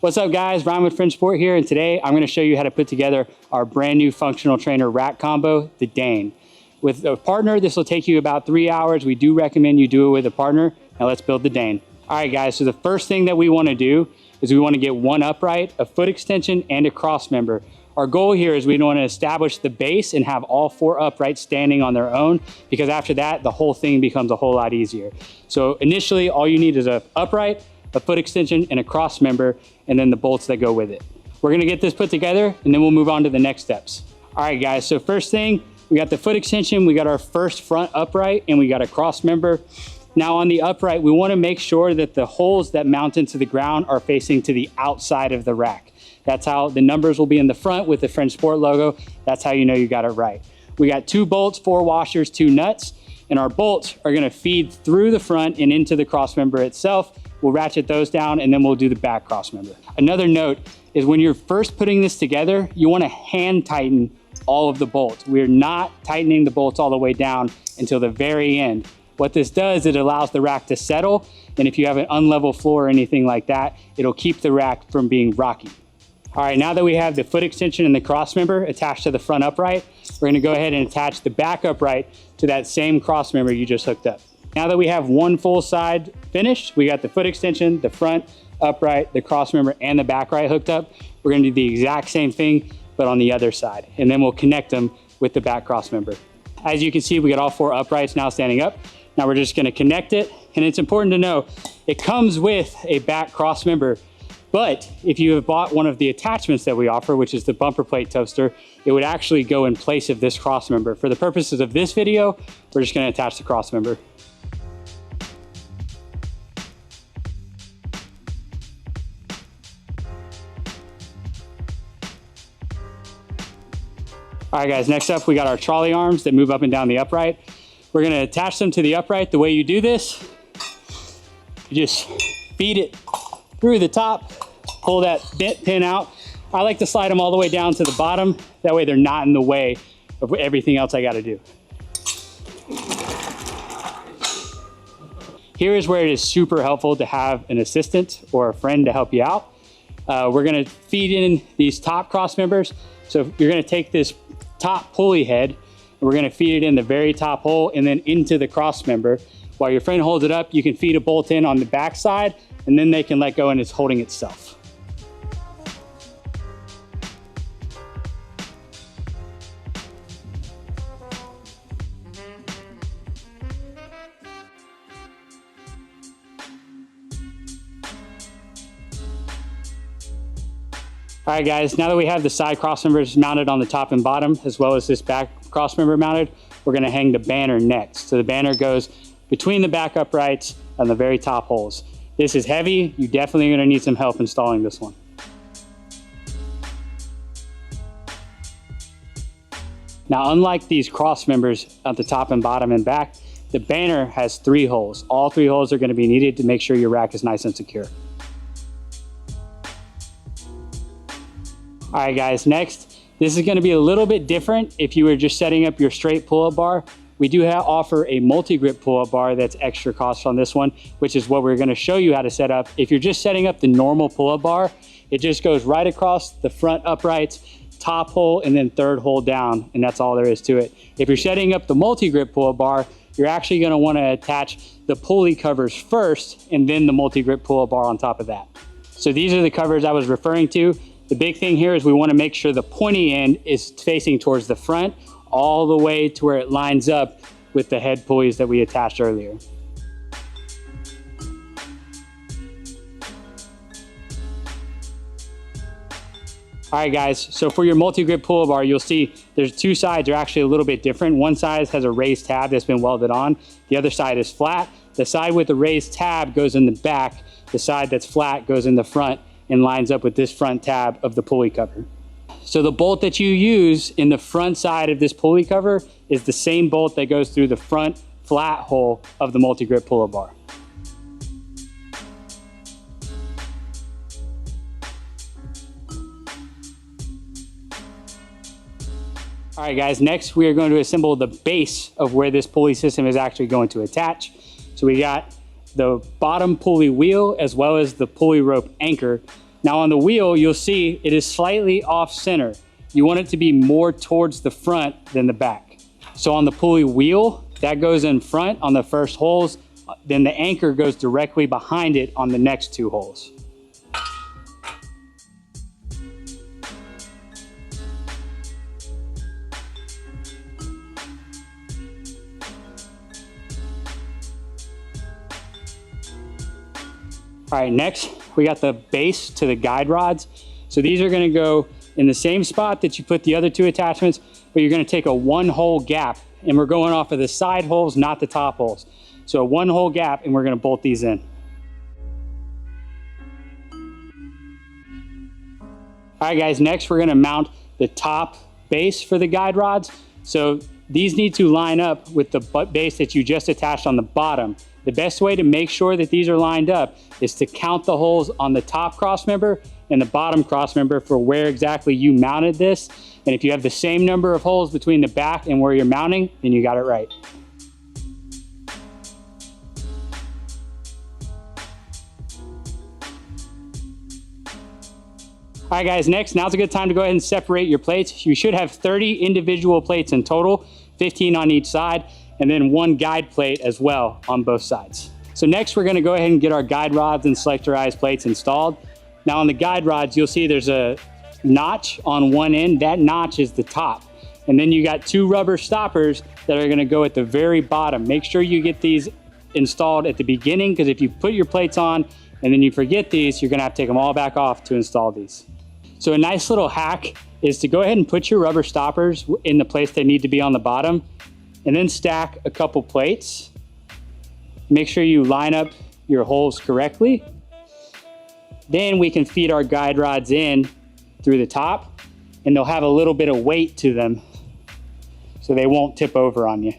What's up guys, Ryan with French Sport here, and today I'm going to show you how to put together our brand new functional trainer rack combo, the Dane. With a partner, this will take you about 3 hours. We do recommend you do it with a partner. Now let's build the Dane. All right guys, so the first thing that we want to do is we want to get one upright, a foot extension, and a cross member. Our goal here is we want to establish the base and have all 4 uprights standing on their own, because after that, the whole thing becomes a whole lot easier. So initially, all you need is a upright, a foot extension, and a cross member, and then the bolts that go with it. We're gonna get this put together, and then we'll move on to the next steps. All right guys, so first thing, we got the foot extension, we got our first front upright, and we got a cross member. Now on the upright, we wanna make sure that the holes that mount into the ground are facing to the outside of the rack. That's how the numbers will be in the front with the French Sport logo. That's how you know you got it right. We got 2 bolts, 4 washers, 2 nuts, and our bolts are gonna feed through the front and into the cross member itself. We'll ratchet those down, and then we'll do the back cross member. Another note is when you're first putting this together, you wanna hand tighten all of the bolts. We're not tightening the bolts all the way down until the very end. What this does, it allows the rack to settle, and if you have an unlevel floor or anything like that, it'll keep the rack from being rocky. All right, now that we have the foot extension and the cross member attached to the front upright, we're gonna go ahead and attach the back upright to that same cross member you just hooked up. Now that we have one full side finished, we got the foot extension, the front upright, the cross member, and the back right hooked up. We're gonna do the exact same thing, but on the other side, and then we'll connect them with the back cross member. As you can see, we got all 4 uprights now standing up. Now we're just gonna connect it, and it's important to know, it comes with a back cross member, but if you have bought one of the attachments that we offer, which is the bumper plate toaster, it would actually go in place of this cross member. For the purposes of this video, we're just gonna attach the cross member. All right guys, next up we got our trolley arms that move up and down the upright. We're gonna attach them to the upright. The way you do this, you just feed it through the top, pull that bent pin out. I like to slide them all the way down to the bottom. That way they're not in the way of everything else I gotta do. Here is where it is super helpful to have an assistant or a friend to help you out. We're gonna feed in these top cross members. So you're gonna take this top pulley head, and we're gonna feed it in the very top hole and then into the cross member. While your friend holds it up, you can feed a bolt in on the back side, and then they can let go and it's holding itself. All right guys, now that we have the side cross members mounted on the top and bottom, as well as this back cross member mounted, we're gonna hang the banner next. So the banner goes between the back uprights and the very top holes. This is heavy. You're definitely gonna need some help installing this one. Now, unlike these cross members at the top and bottom and back, the banner has 3 holes. All 3 holes are gonna be needed to make sure your rack is nice and secure. All right guys, next, this is gonna be a little bit different if you were just setting up your straight pull-up bar. We do offer a multi-grip pull-up bar that's extra cost on this one, which is what we're gonna show you how to set up. If you're just setting up the normal pull-up bar, it just goes right across the front uprights, top hole, and then 3rd hole down, and that's all there is to it. If you're setting up the multi-grip pull-up bar, you're actually gonna wanna attach the pulley covers first, and then the multi-grip pull-up bar on top of that. So these are the covers I was referring to. The big thing here is we want to make sure the pointy end is facing towards the front all the way to where it lines up with the head pulleys that we attached earlier. All right guys, so for your multi-grip pull bar, you'll see there's 2 sides are actually a little bit different. One side has a raised tab that's been welded on. The other side is flat. The side with the raised tab goes in the back. The side that's flat goes in the front and lines up with this front tab of the pulley cover. So the bolt that you use in the front side of this pulley cover is the same bolt that goes through the front flat hole of the multi-grip pull bar. All right guys, next we are going to assemble the base of where this pulley system is actually going to attach. So we got the bottom pulley wheel as well as the pulley rope anchor. Now on the wheel, you'll see it is slightly off center. You want it to be more towards the front than the back. So on the pulley wheel, that goes in front on the first holes, then the anchor goes directly behind it on the next two holes. All right, next we got the base to the guide rods. So these are gonna go in the same spot that you put the other two attachments, but you're gonna take a one hole gap, and we're going off of the side holes, not the top holes. So a one hole gap, and we're gonna bolt these in. All right guys, next we're gonna mount the top base for the guide rods. So these need to line up with the base that you just attached on the bottom. The best way to make sure that these are lined up is to count the holes on the top cross member and the bottom cross member for where exactly you mounted this. And if you have the same number of holes between the back and where you're mounting, then you got it right. All right guys, next, now's a good time to go ahead and separate your plates. You should have 30 individual plates in total, 15 on each side, and then one guide plate as well on both sides. So next we're gonna go ahead and get our guide rods and selectorized plates installed. Now on the guide rods, you'll see there's a notch on one end. That notch is the top. And then you got two rubber stoppers that are gonna go at the very bottom. Make sure you get these installed at the beginning, because if you put your plates on and then you forget these, you're gonna have to take them all back off to install these. So a nice little hack is to go ahead and put your rubber stoppers in the place they need to be on the bottom, and then stack a couple plates. Make sure you line up your holes correctly. Then we can feed our guide rods in through the top, and they'll have a little bit of weight to them so they won't tip over on you.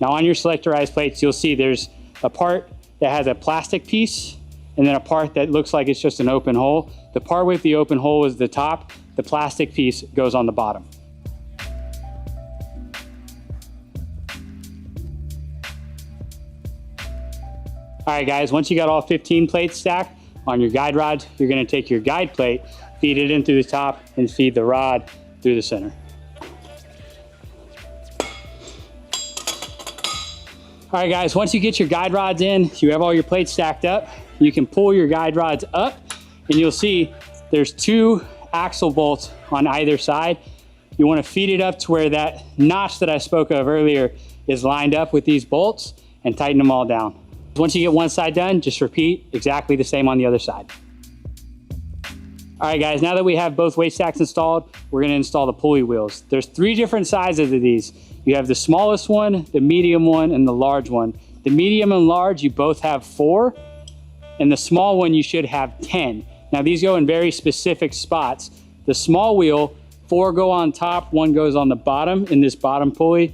Now on your selectorized plates, you'll see there's a part that has a plastic piece and then a part that looks like it's just an open hole. The part with the open hole is the top, the plastic piece goes on the bottom. All right guys, once you got all 15 plates stacked on your guide rods, you're gonna take your guide plate, feed it in through the top, and feed the rod through the center. All right guys, once you get your guide rods in, you have all your plates stacked up, you can pull your guide rods up, and you'll see there's two axle bolts on either side. You wanna feed it up to where that notch that I spoke of earlier is lined up with these bolts, and tighten them all down. Once you get one side done, just repeat exactly the same on the other side. All right guys, now that we have both weight stacks installed, we're gonna install the pulley wheels. There's three different sizes of these. You have the smallest one, the medium one, and the large one. The medium and large, you both have 4, and the small one, you should have 10. Now these go in very specific spots. The small wheel, 4 go on top, 1 goes on the bottom in this bottom pulley,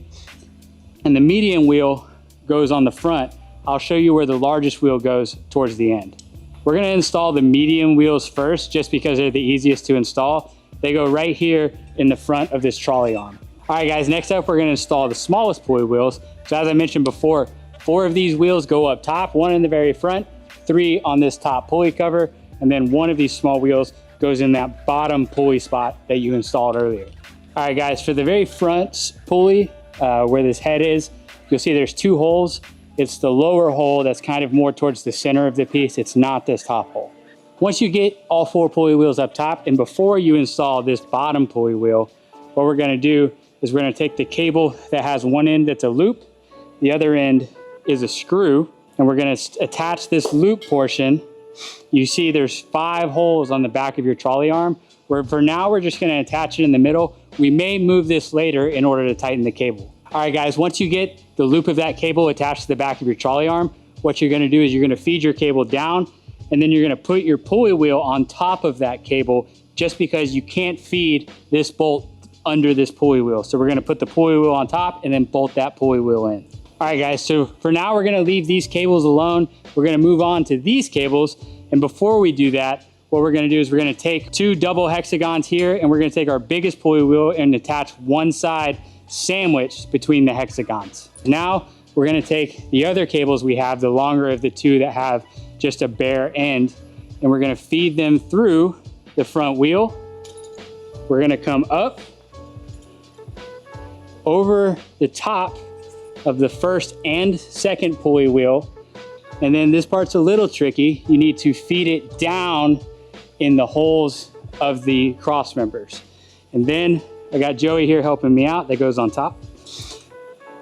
and the medium wheel goes on the front. I'll show you where the largest wheel goes towards the end. We're gonna install the medium wheels first, just because they're the easiest to install. They go right here in the front of this trolley arm. All right guys, next up we're gonna install the smallest pulley wheels. So as I mentioned before, 4 of these wheels go up top, 1 in the very front, 3 on this top pulley cover, and then 1 of these small wheels goes in that bottom pulley spot that you installed earlier. All right guys, for the very front pulley, where this head is, you'll see there's 2 holes. It's the lower hole that's kind of more towards the center of the piece. It's not this top hole. Once you get all 4 pulley wheels up top, and before you install this bottom pulley wheel, what we're gonna do is we're gonna take the cable that has one end that's a loop, the other end is a screw, and we're gonna attach this loop portion. You see there's 5 holes on the back of your trolley arm, where for now we're just gonna attach it in the middle. We may move this later in order to tighten the cable. All right guys, once you get the loop of that cable attached to the back of your trolley arm, what you're gonna do is you're gonna feed your cable down, and then you're gonna put your pulley wheel on top of that cable, just because you can't feed this bolt under this pulley wheel. So we're gonna put the pulley wheel on top and then bolt that pulley wheel in. All right guys, so for now we're gonna leave these cables alone. We're gonna move on to these cables, and before we do that, what we're gonna do is we're gonna take 2 double hexagons here, and we're gonna take our biggest pulley wheel and attach one side sandwiched between the hexagons. Now we're gonna take the other cables we have, the longer of the 2 that have just a bare end, and we're gonna feed them through the front wheel. We're gonna come up over the top of the first and second pulley wheel. And then this part's a little tricky. You need to feed it down in the holes of the cross members. And then I got Joey here helping me out. That goes on top.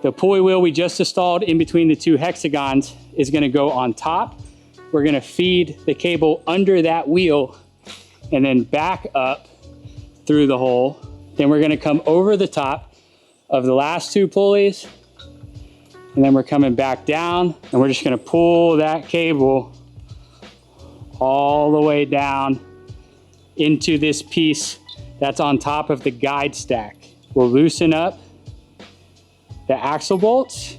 The pulley wheel we just installed in between the two hexagons is gonna go on top. We're gonna feed the cable under that wheel and then back up through the hole. Then we're gonna come over the top of the last two pulleys, and then we're coming back down, and we're just gonna pull that cable all the way down into this piece that's on top of the guide stack. We'll loosen up the axle bolts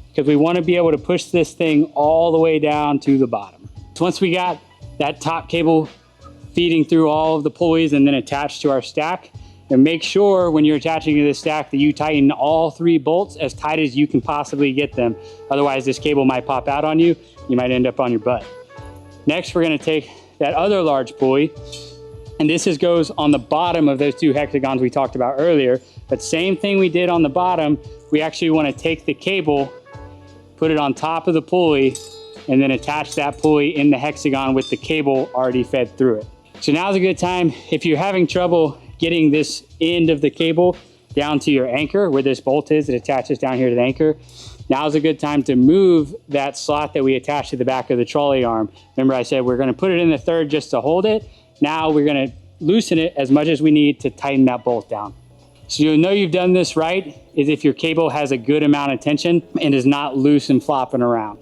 because we want to be able to push this thing all the way down to the bottom. So once we got that top cable feeding through all of the pulleys and then attached to our stack, and make sure when you're attaching to this stack that you tighten all 3 bolts as tight as you can possibly get them. Otherwise this cable might pop out on you. You might end up on your butt. Next, we're going to take that other large pulley, and this goes on the bottom of those 2 hexagons we talked about earlier. But same thing we did on the bottom, we actually want to take the cable, put it on top of the pulley, and then attach that pulley in the hexagon with the cable already fed through it. So now's a good time. If you're having trouble getting this end of the cable down to your anchor, where this bolt is, it attaches down here to the anchor. Now's a good time to move that slot that we attached to the back of the trolley arm. Remember I said we're gonna put it in the third just to hold it. Now we're gonna loosen it as much as we need to tighten that bolt down. So you'll know you've done this right is if your cable has a good amount of tension and is not loose and flopping around.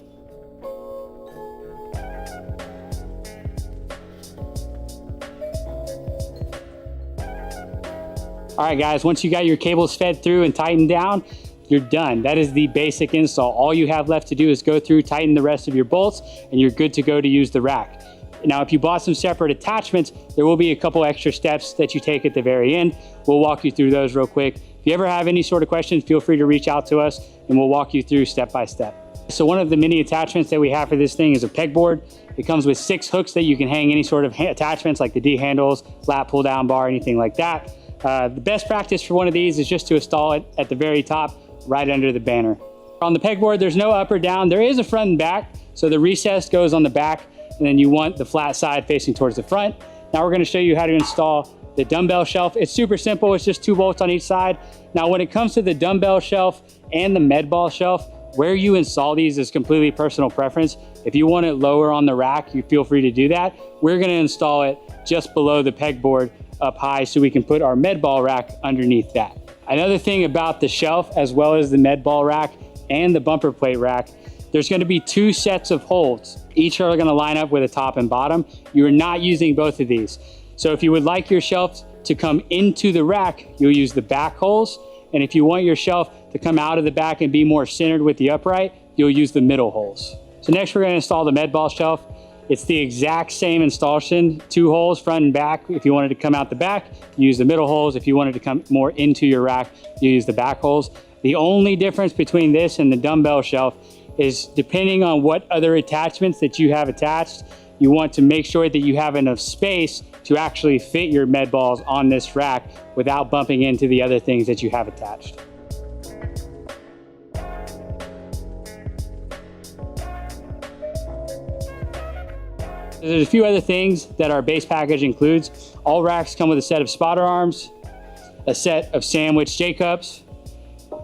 All right, guys, once you got your cables fed through and tightened down, you're done. That is the basic install. All you have left to do is go through, tighten the rest of your bolts, and you're good to go to use the rack. Now, if you bought some separate attachments, there will be a couple extra steps that you take at the very end. We'll walk you through those real quick. If you ever have any sort of questions, feel free to reach out to us and we'll walk you through step by step. So one of the many attachments that we have for this thing is a pegboard. It comes with 6 hooks that you can hang any sort of attachments like the D handles, flat pull down bar, anything like that. The best practice for one of these is just to install it at the very top, right under the banner. On the pegboard, there's no up or down. There is a front and back, so the recess goes on the back, and then you want the flat side facing towards the front. Now we're gonna show you how to install the dumbbell shelf. It's super simple, it's just 2 bolts on each side. Now when it comes to the dumbbell shelf and the med ball shelf, where you install these is completely personal preference. If you want it lower on the rack, you feel free to do that. We're gonna install it just below the pegboard up high so we can put our med ball rack underneath that. Another thing about the shelf, as well as the med ball rack and the bumper plate rack, there's gonna be 2 sets of holes. Each are gonna line up with a top and bottom. You are not using both of these. So if you would like your shelf to come into the rack, you'll use the back holes. And if you want your shelf to come out of the back and be more centered with the upright, you'll use the middle holes. So next we're gonna install the med ball shelf. It's the exact same installation, 2 holes, front and back. If you wanted to come out the back, you use the middle holes. If you wanted to come more into your rack, you use the back holes. The only difference between this and the dumbbell shelf is depending on what other attachments that you have attached, you want to make sure that you have enough space to actually fit your med balls on this rack without bumping into the other things that you have attached. There's a few other things that our base package includes. All racks come with a set of spotter arms, a set of sandwich J-cups,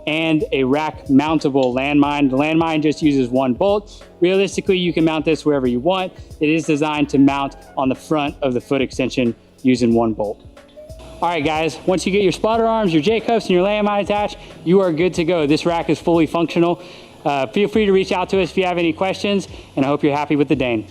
and a rack mountable landmine. The landmine just uses 1 bolt. Realistically, you can mount this wherever you want. It is designed to mount on the front of the foot extension using 1 bolt. All right, guys, once you get your spotter arms, your J-cups, and your landmine attached, you are good to go. This rack is fully functional. Feel free to reach out to us if you have any questions, and I hope you're happy with the Dane.